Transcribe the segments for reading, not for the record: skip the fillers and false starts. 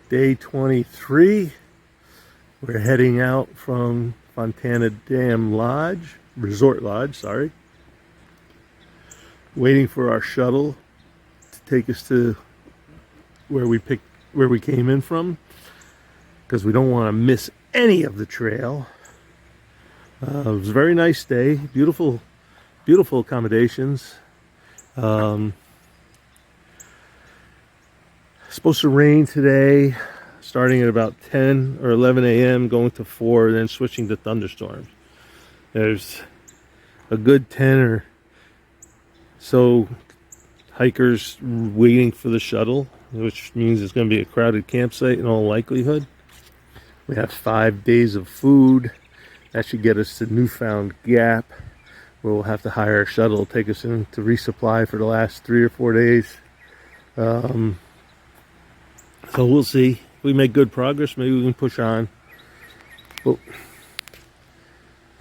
Day 23. We're heading out from Fontana Dam Lodge, Resort Lodge, sorry. Waiting for our shuttle to take us to where we came in from, because we don't want to miss any of the trail. It was a very nice day, beautiful accommodations. Supposed to rain today, starting at about 10 or 11 a.m., going to 4, then switching to thunderstorms. There's a good 10 or so hikers waiting for the shuttle, which means it's going to be a crowded campsite in all likelihood. We have 5 days of food. That should get us to Newfound Gap, where we'll have to hire a shuttle to take us in to resupply for the last 3 or 4 days. So we'll see. If we make good progress, maybe we can push on. Well, it's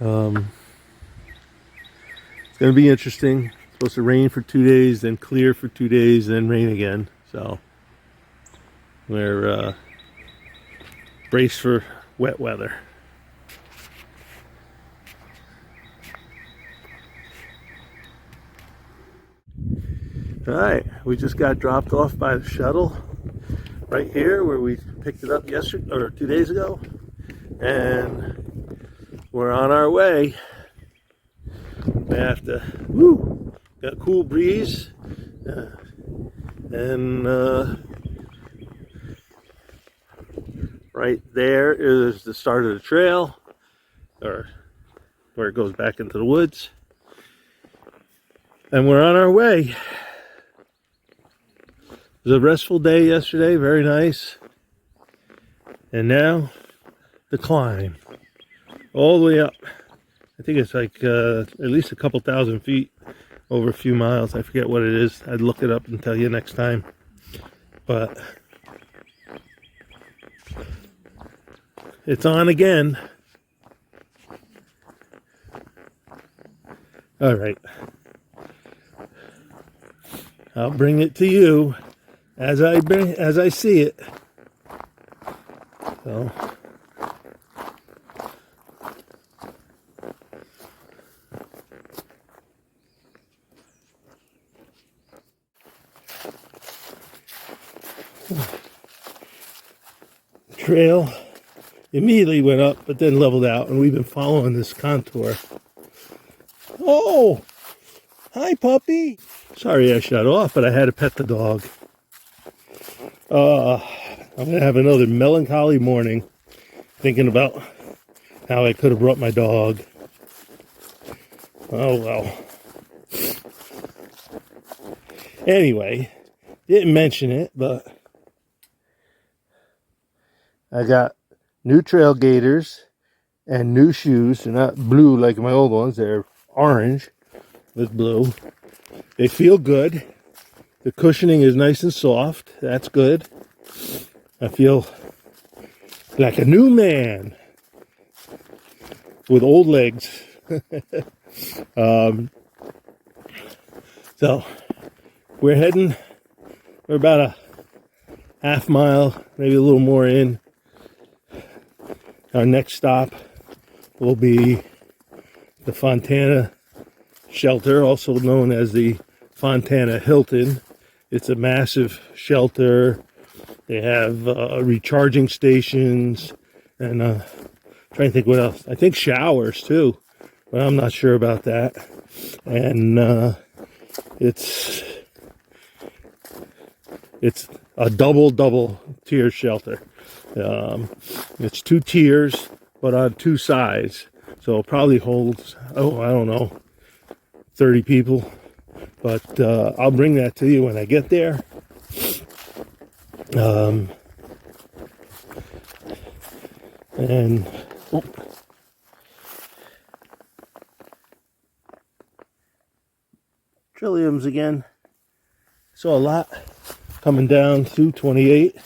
going to be interesting. It's supposed to rain for 2 days, then clear for 2 days, then rain again. So we're braced for wet weather. All right, we just got dropped off by the shuttle right here where we picked it up yesterday or 2 days ago, and we're on our way. We have to, got a cool breeze, and right there is the start of the trail, or where it goes back into the woods, and we're on our way. It was a restful day yesterday, very nice. And now, the climb. All the way up. I think it's like at least a couple thousand feet, over a few miles. I forget what it is. I'd look it up and tell you next time. But it's on again. All right. I'll bring it to you as I see it. So trail immediately went up, but then leveled out, and we've been following this contour. Oh, hi puppy. Sorry I shut off, but I had to pet the dog. I'm going to have another melancholy morning thinking about how I could have brought my dog. Oh well. Anyway, didn't mention it, but I got new trail gaiters and new shoes. They're not blue like my old ones. They're orange with blue. They feel good. The cushioning is nice and soft. That's good. I feel like a new man with old legs. So we're about a half mile, maybe a little more in. Our next stop will be the Fontana Shelter, also known as the Fontana Hilton. It's a massive shelter. They have recharging stations, and trying to think what else. I think showers too, but I'm not sure about that. And it's a double tier shelter. It's 2 tiers, but on 2 sides, so it probably holds, I don't know, 30 people. But I'll bring that to you when I get there. And trilliums again. Saw a lot coming down through 28,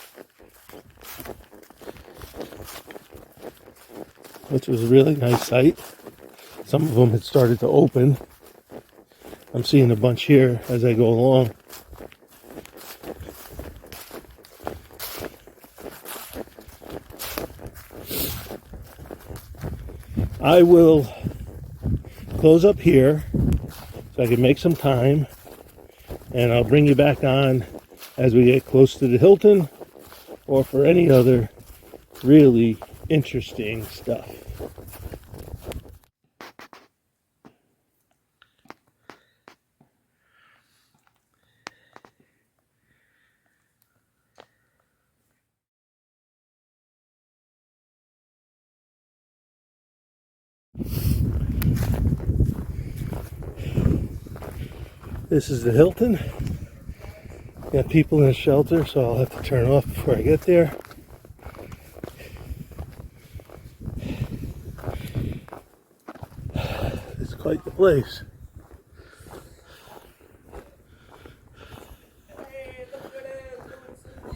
which was a really nice sight. Some of them had started to open. I'm seeing a bunch here as I go along. I will close up here so I can make some time, and I'll bring you back on as we get close to the Hilton or for any other really interesting stuff. This is the Hilton. Got people in the shelter, so I'll have to turn off before I get there. It's quite the place.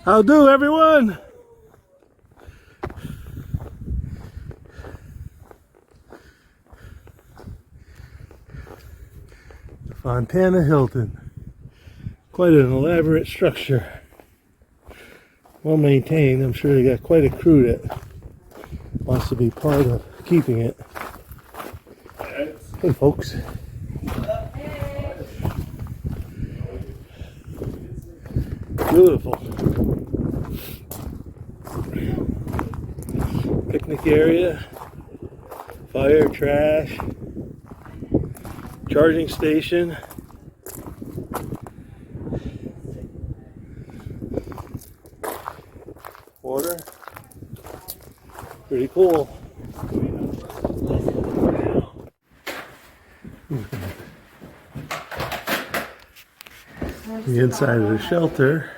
How do, everyone? The Fontana Hilton. Quite an elaborate structure. Well maintained. I'm sure they got quite a crew that wants to be part of keeping it. Hey folks. Beautiful. Picnic area. Fire, trash. Charging station. Water. Pretty cool. The inside of the shelter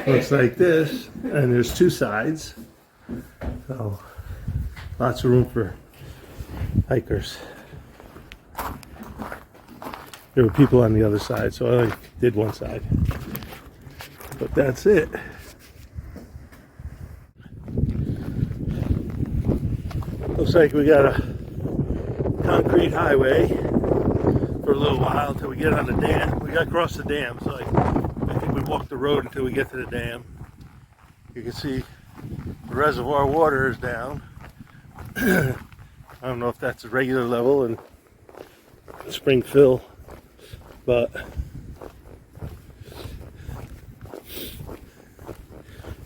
looks like this, and there's two sides, so lots of room for hikers. There were people on the other side, so I did one side. But that's it. Looks like we got a concrete highway for a little while until we get on the dam. We got to cross the dam, so I think we walk the road until we get to the dam. You can see the reservoir water is down. I don't know if that's a regular level and spring fill, but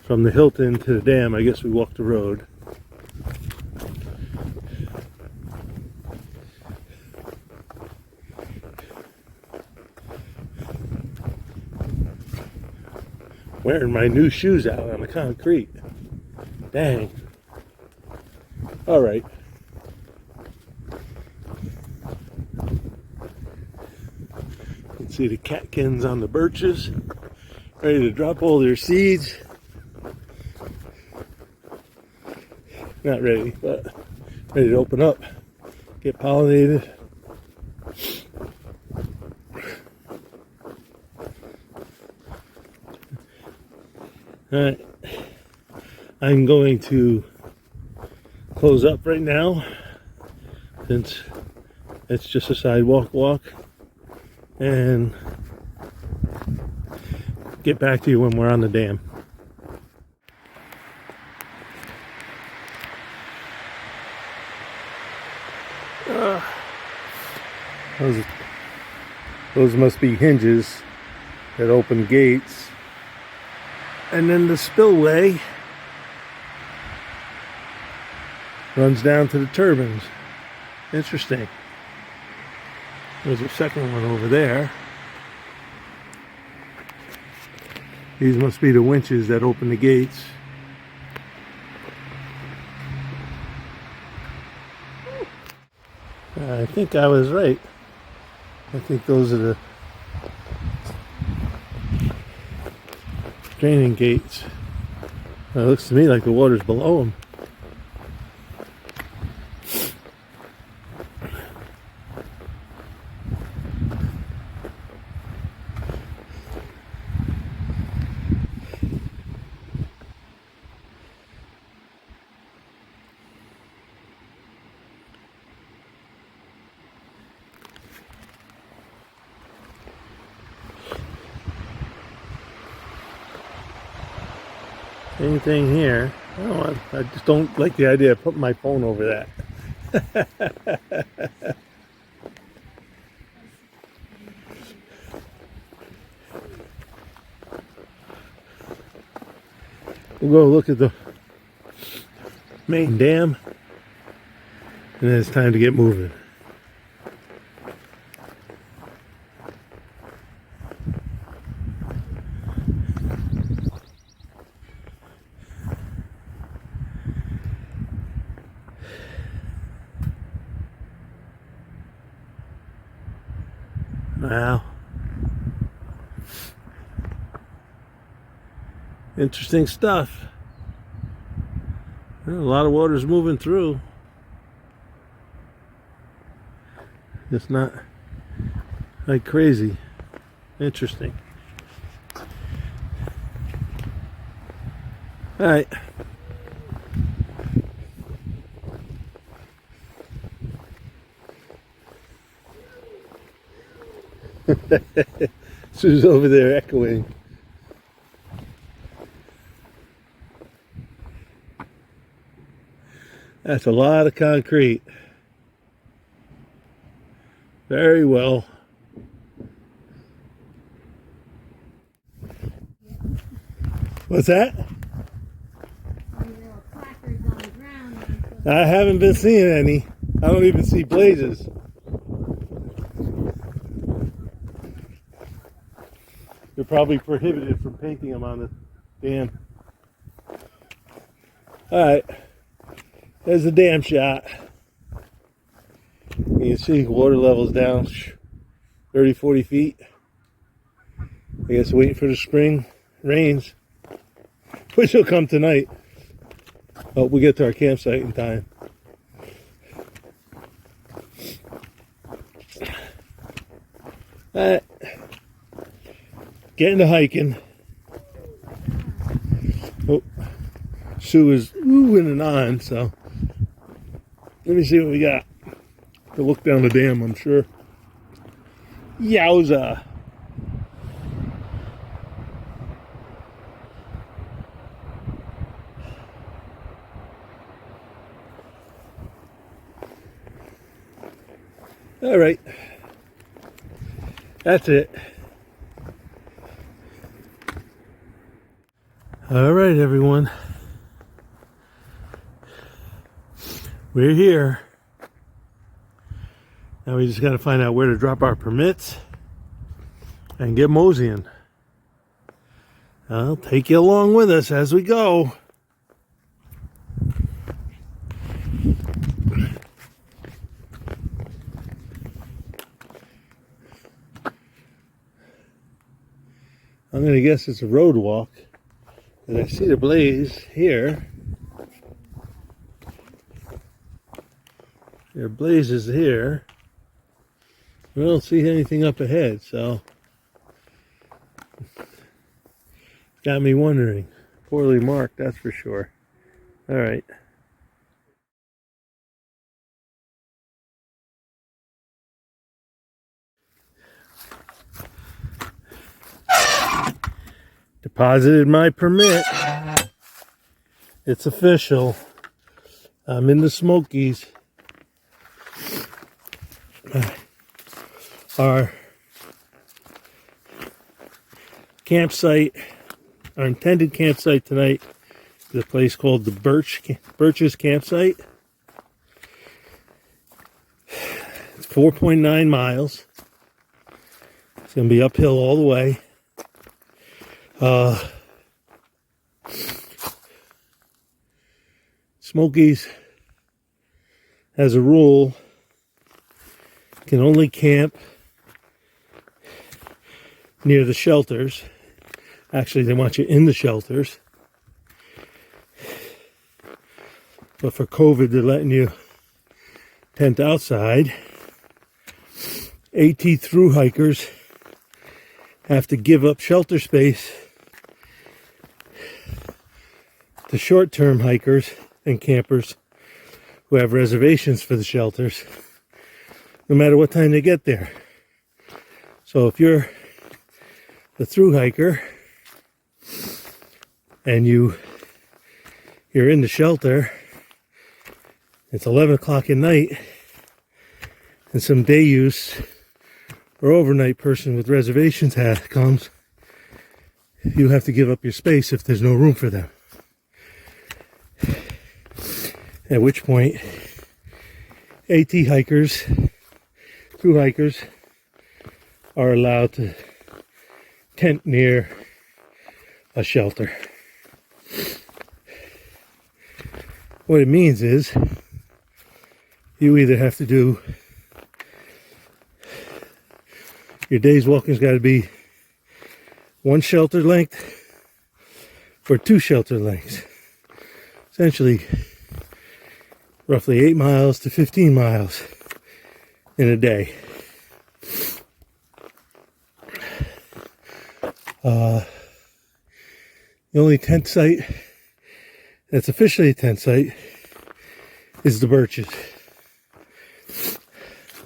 from the Hilton to the dam, I guess we walk the road. Wearing my new shoes out on the concrete. Dang. All right. You can see the catkins on the birches, ready to drop all their seeds. Not ready, but ready to open up, get pollinated. All right, I'm going to close up right now since it's just a sidewalk walk, and get back to you when we're on the dam. Those must be hinges that open gates. And then the spillway runs down to the turbines. Interesting. There's a second one over there. These must be the winches that open the gates. I think I was right. I think those are the draining gates. It looks to me like the water's below them. Same thing here. I just don't like the idea of putting my phone over that. We'll go look at the main dam, and then it's time to get moving. Wow. Interesting stuff. Well, a lot of water's moving through. It's not like crazy. Interesting. All right. Sue's over there echoing. That's a lot of concrete. Very well. What's that? I haven't been seeing any. I don't even see blazes. You're probably prohibited from painting them on the dam. Alright. There's the dam shot. You can see water levels down 30, 40 feet. I guess waiting for the spring rains, which will come tonight. Hope we get to our campsite in time. Alright. Getting to hiking. Oh, Sue is oohing and on, so let me see what we got. To look down the dam, I'm sure. Yowza. All right. That's it. All right, everyone. We're here. Now we just got to find out where to drop our permits and get moseying. I'll take you along with us as we go. I'm going to guess it's a road walk. And I see the blaze here. There are blazes here. I don't see anything up ahead, so got me wondering. Poorly marked, that's for sure. All right. Deposited my permit. It's official. I'm in the Smokies. Our campsite, our intended campsite tonight is a place called the Birches Campsite. It's 4.9 miles. It's going to be uphill all the way. Smokies has a rule, can only camp near the shelters. Actually, they want you in the shelters. But for COVID, they're letting you tent outside. AT thru-hikers have to give up shelter space to short-term hikers and campers who have reservations for the shelters, no matter what time they get there. So if you're the thru-hiker and you you're in the shelter, it's 11 o'clock at night, and some day use or overnight person with reservations comes, you have to give up your space if there's no room for them. At which point, AT hikers, through hikers, are allowed to tent near a shelter. What it means is you either have to do your day's walking's got to be 1 shelter length or 2 shelter lengths. Essentially, roughly 8 miles to 15 miles in a day. The only tent site that's officially a tent site is the Birches.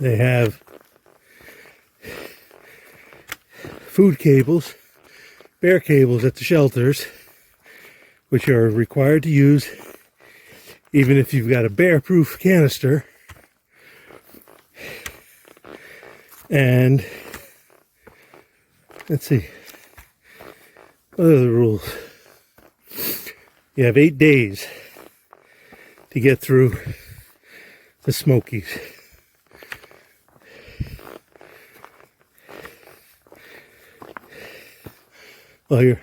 They have food cables, bear cables at the shelters, which are required to use even if you've got a bear-proof canister. And let's see, what are the rules? You have 8 days to get through the Smokies. Well,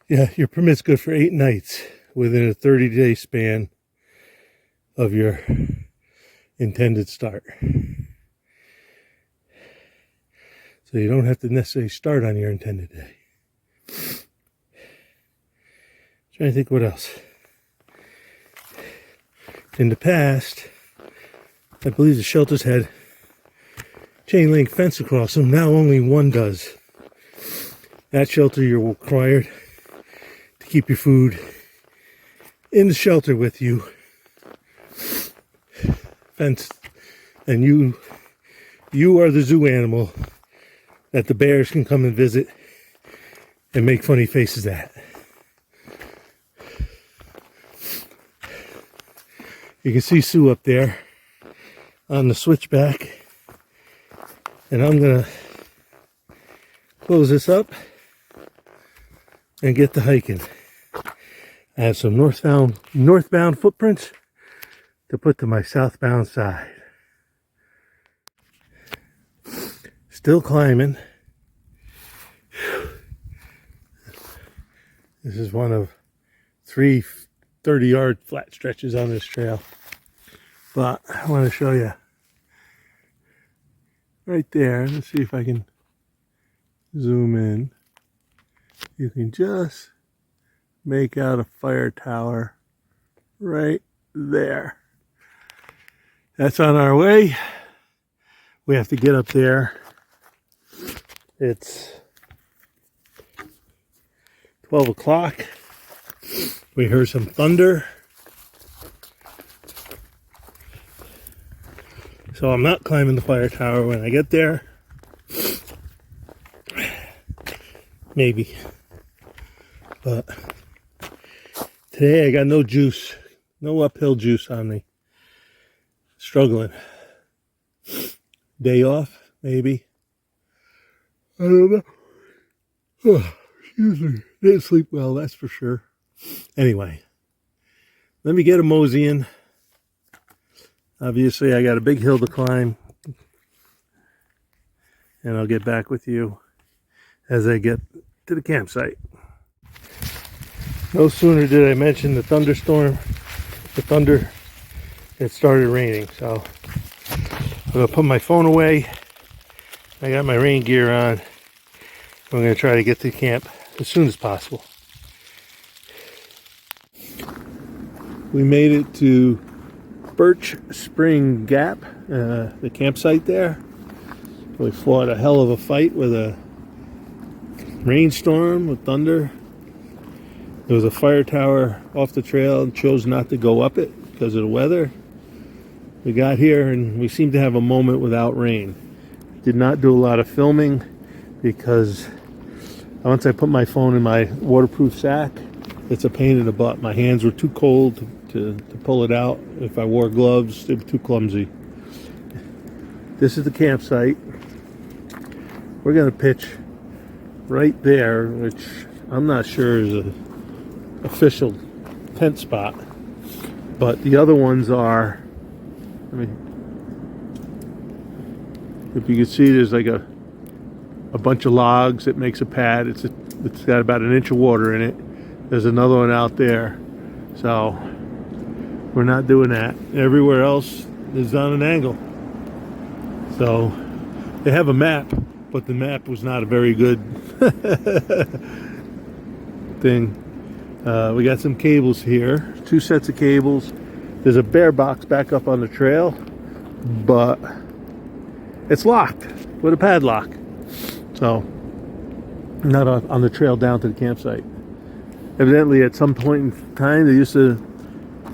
your permit's good for 8 nights within a 30-day span of your intended start. So you don't have to necessarily start on your intended day. Trying to think what else. In the past, I believe the shelters had chain link fence across them. Now only one does. That shelter, you're required to keep your food in the shelter with you, fenced, and you are the zoo animal that the bears can come and visit and make funny faces at. You can see Sue up there on the switchback, and I'm gonna close this up and get to hiking. I have some northbound footprints to put to my southbound side. Still climbing. This is one of 3 30-yard flat stretches on this trail. But I want to show you right there. Let's see if I can zoom in. You can just make out a fire tower right there. That's on our way. We have to get up there. It's 12 o'clock. We heard some thunder. So I'm not climbing the fire tower when I get there. Maybe. But today I got no juice. No uphill juice on me. Struggling. Day off, maybe. I don't know. Oh, excuse me. Didn't sleep well, that's for sure. Anyway, let me get a mosey in. Obviously, I got a big hill to climb. And I'll get back with you as I get to the campsite. No sooner did I mention the thunderstorm, the thunder, it started raining. So I'm going to put my phone away. I got my rain gear on. I'm going to try to get to camp as soon as possible. We made it to Birch Spring Gap, the campsite there. We fought a hell of a fight with a rainstorm with thunder. There was a fire tower off the trail and chose not to go up it because of the weather. We got here and we seemed to have a moment without rain. Did not do a lot of filming because once I put my phone in my waterproof sack, it's a pain in the butt. My hands were too cold to pull it out. If I wore gloves, they were too clumsy. This is the campsite. We're going to pitch right there, which I'm not sure is an official tent spot. But the other ones are, I mean, if you can see, there's like a bunch of logs that makes a pad. It's got about an inch of water in it. There's another one out there. So we're not doing that. Everywhere else is on an angle. So they have a map, but the map was not a very good thing. We got some cables here, 2 sets of cables. There's a bear box back up on the trail, but it's locked with a padlock. So not on the trail down to the campsite. Evidently at some point in time they used to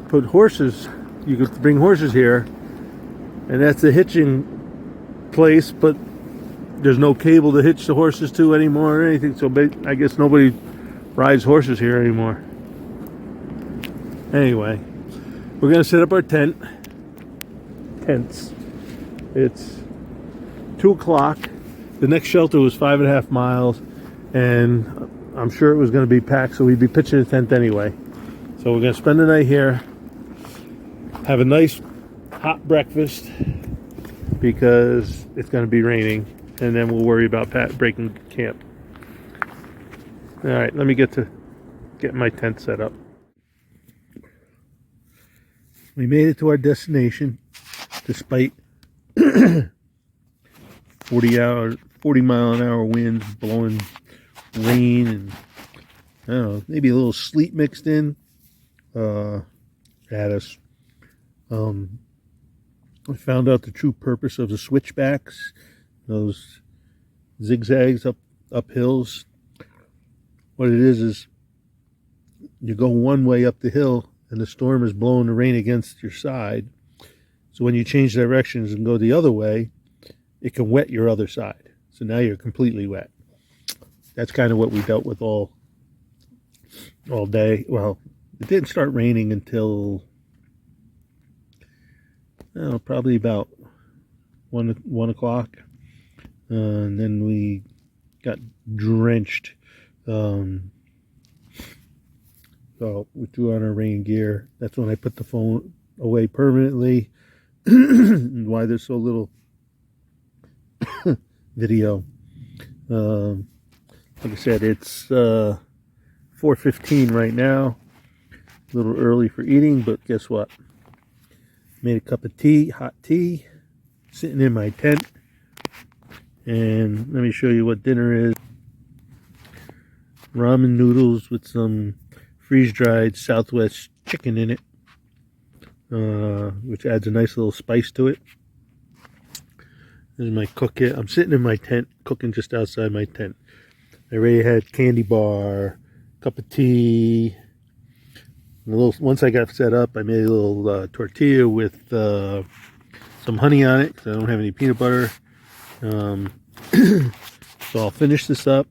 put horses, you could bring horses here, and that's a hitching place, but there's no cable to hitch the horses to anymore or anything, so I guess nobody rides horses here anymore. Anyway, we're gonna set up our tents. It's 2 o'clock. The next shelter was 5.5 miles, and I'm sure it was going to be packed, so we'd be pitching a tent anyway. So we're going to spend the night here, have a nice hot breakfast because it's going to be raining, and then we'll worry about breaking camp. All right, let me get my tent set up. We made it to our destination despite 40-mile-an-hour winds, blowing rain, and I don't know, maybe a little sleet mixed in at us. I found out the true purpose of the switchbacks, those zigzags up hills. What it is you go one way up the hill and the storm is blowing the rain against your side. So when you change directions and go the other way, it can wet your other side. So now you're completely wet. That's kind of what we dealt with all day. Well, it didn't start raining until probably about 1 o'clock. And then we got drenched. So we threw on our rain gear. That's when I put the phone away permanently. And why there's so little video. Like I said, it's 4:15 right now. A little early for eating, but guess what? Made a cup of tea, hot tea, sitting in my tent. And let me show you what dinner is. Ramen noodles with some freeze-dried Southwest chicken in it, which adds a nice little spice to it. This is my cook kit. I'm sitting in my tent, cooking just outside my tent. I already had candy bar, cup of tea. Once I got set up, I made a little tortilla with some honey on it because I don't have any peanut butter. So I'll finish this up.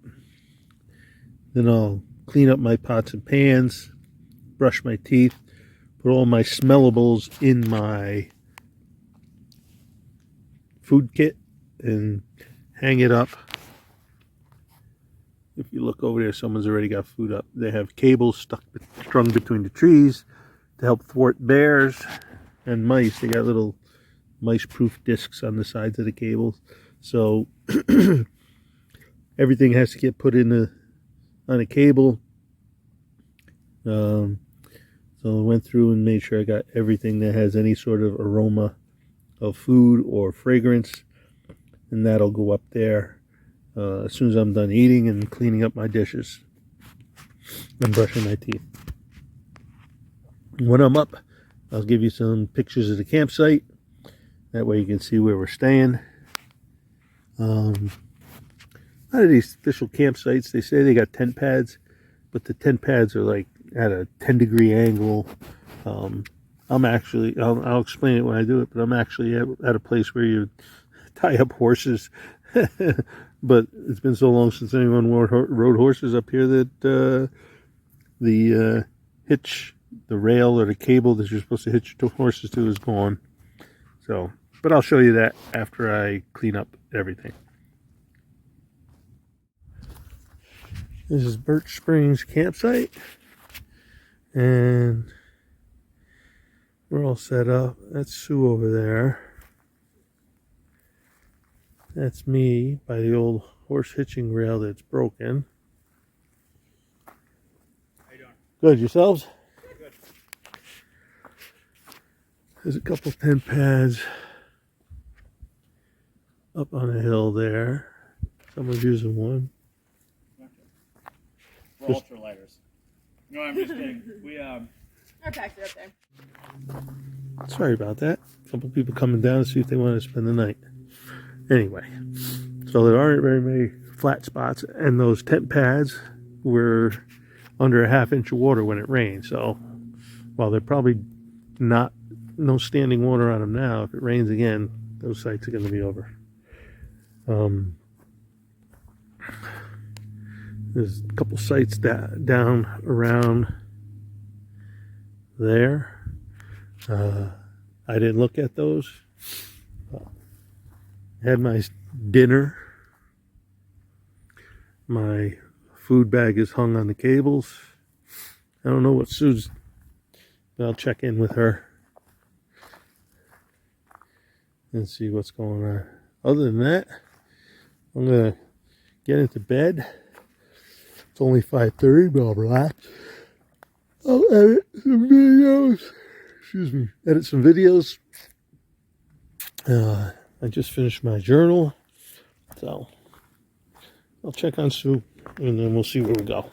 Then I'll clean up my pots and pans, brush my teeth, put all my smellables in my food kit, and hang it up. If you look over there, someone's already got food up. They have cables strung between the trees to help thwart bears and mice. They got little mice-proof discs on the sides of the cables. So everything has to get put on a cable. So I went through and made sure I got everything that has any sort of aroma of food or fragrance, and that'll go up there as soon as I'm done eating and cleaning up my dishes and brushing my teeth. When I'm up, I'll give you some pictures of the campsite. That way you can see where we're staying. A lot of these official campsites, they say they got tent pads, but the tent pads are like at a 10-degree angle. I'll explain it when I do it, but I'm actually at a place where you tie up horses. But it's been so long since anyone rode horses up here that the hitch, the rail or the cable that you're supposed to hitch your horses to is gone. So, but I'll show you that after I clean up everything. This is Birch Springs Campsite, and we're all set up. That's Sue over there. That's me by the old horse hitching rail that's broken. How you doing? Good, yourselves? Good. There's a couple tent pads up on a hill there. Someone's using one. We're ultralighters. No, I'm just kidding. We I packed it up there. Sorry about that. A couple people coming down to see if they want to spend the night. Anyway, so there aren't very many flat spots, and those tent pads were under a half-inch of water when it rained. So while they're probably no standing water on them now, if it rains again, those sites are going to be over. There's a couple sites down around there. I didn't look at those. Had my dinner. My food bag is hung on the cables. I don't know what Sue's, but I'll check in with her and see what's going on. Other than that, I'm gonna get into bed. It's only 5:30, but I'll relax. I'll edit some videos. Excuse me. Edit some videos. I just finished my journal, so I'll check on Sue, and then we'll see where we go.